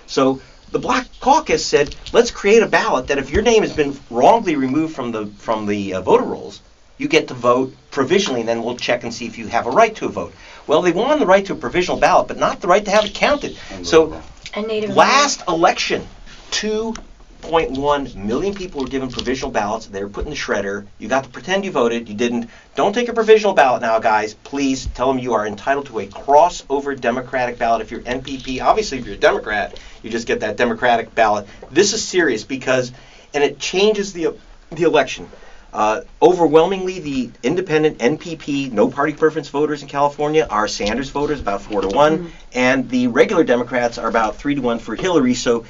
So the Black Caucus said, let's create a ballot that if your name has been wrongly removed from the voter rolls, you get to vote provisionally, and then we'll check and see if you have a right to a vote. Well, they won the right to a provisional ballot, but not the right to have it counted. So last election, 2.1 million people were given provisional ballots. They were put in the shredder. You got to pretend you voted. You didn't. Don't take a provisional ballot now, guys. Please tell them you are entitled to a crossover Democratic ballot. If you're NPP, obviously if you're a Democrat, you just get that Democratic ballot. This is serious because, and it changes the election. Overwhelmingly, the independent NPP, no party preference voters in California are Sanders voters, about 4-1, and the regular Democrats are about 3-1 for Hillary. So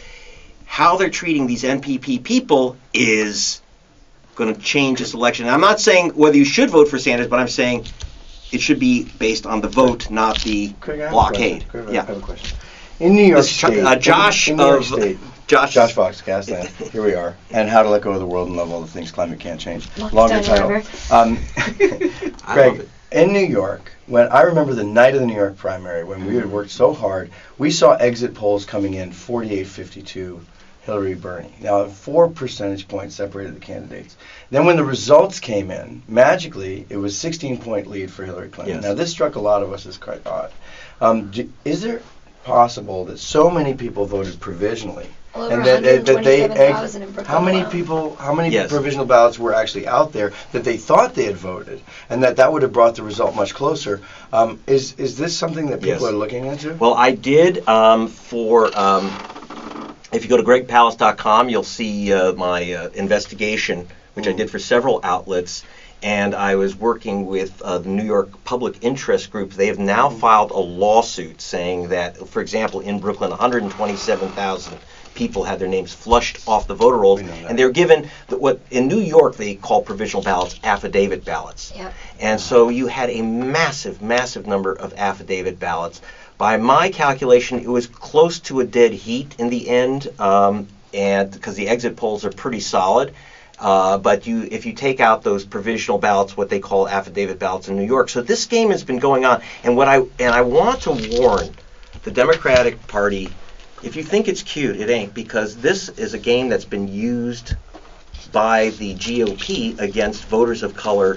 how they're treating these NPP people is going to change this election. And I'm not saying whether you should vote for Sanders, but I'm saying it should be based on the vote, not the blockade. I have a question. In New York State, Josh Fox, Gasland. Here we are. And How to Let Go of the World and Love All the Things Climate Can't Change. Longer title. Greg, in New York, when I remember the night of the New York primary, when we had worked so hard, we saw exit polls coming in 48-52 Hillary Bernie. Now, 4 percentage points separated the candidates. Then when the results came in, magically, it was 16-point lead for Hillary Clinton. Yes. Now, this struck a lot of us as quite odd. Is there possible that so many people voted provisionally? Well, over 127,000 in Brooklyn. How many provisional ballots were actually out there that they thought they had voted, and that would have brought the result much closer? Is this something that people are looking into? Well, I did if you go to gregpalast.com, you'll see my investigation, which I did for several outlets. And I was working with the New York Public Interest Group. They have now filed a lawsuit saying that, for example, in Brooklyn, 127,000 people had their names flushed off the voter rolls, and they're given what in New York they call provisional ballots affidavit ballots. Yep. And so you had a massive, massive number of affidavit ballots. By my calculation, it was close to a dead heat in the end, and because the exit polls are pretty solid. But if you take out those provisional ballots, what they call affidavit ballots in New York, so this game has been going on. And I want to warn the Democratic Party, if you think it's cute, it ain't, because this is a game that's been used by the GOP against voters of color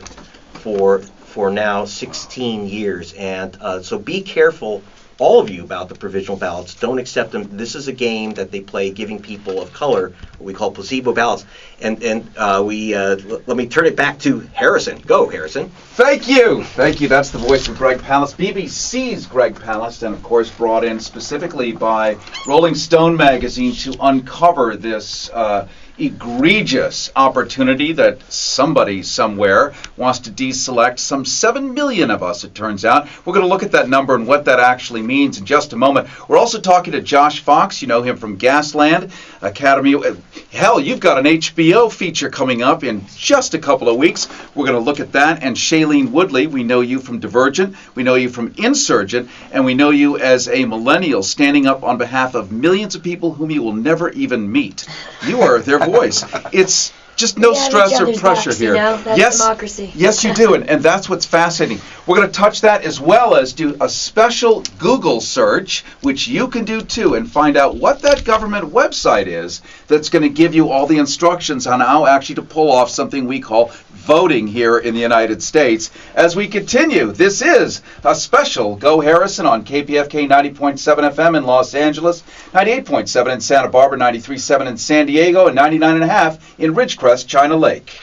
for now 16 years. And so be careful, all of you, about the provisional ballots. Don't accept them. This is a game that they play, giving people of color what we call placebo ballots. And let me turn it back to Harrison. Go, Harrison. Thank you. That's the voice of Greg Palast, BBC's Greg Palast, and of course brought in specifically by Rolling Stone magazine to uncover this egregious opportunity that somebody somewhere wants to deselect some 7 million of us, it turns out. We're going to look at that number and what that actually means in just a moment. We're also talking to Josh Fox. You know him from Gasland Academy. Hell, you've got an HBO feature coming up in just a couple of weeks. We're going to look at that. And Shailene Woodley, we know you from Divergent, we know you from Insurgent, and we know you as a millennial standing up on behalf of millions of people whom you will never even meet. You are their voice. It's just no stress or pressure here. That's democracy. Yes, you do, and that's what's fascinating. We're going to touch that as well as do a special Google search, which you can do too, and find out what that government website is that's going to give you all the instructions on how actually to pull off something we call voting here in the United States. As we continue, this is a special Go Harrison on KPFK 90.7 FM in Los Angeles, 98.7 in Santa Barbara, 93.7 in San Diego, and 99.5 in Ridgecrest, China Lake.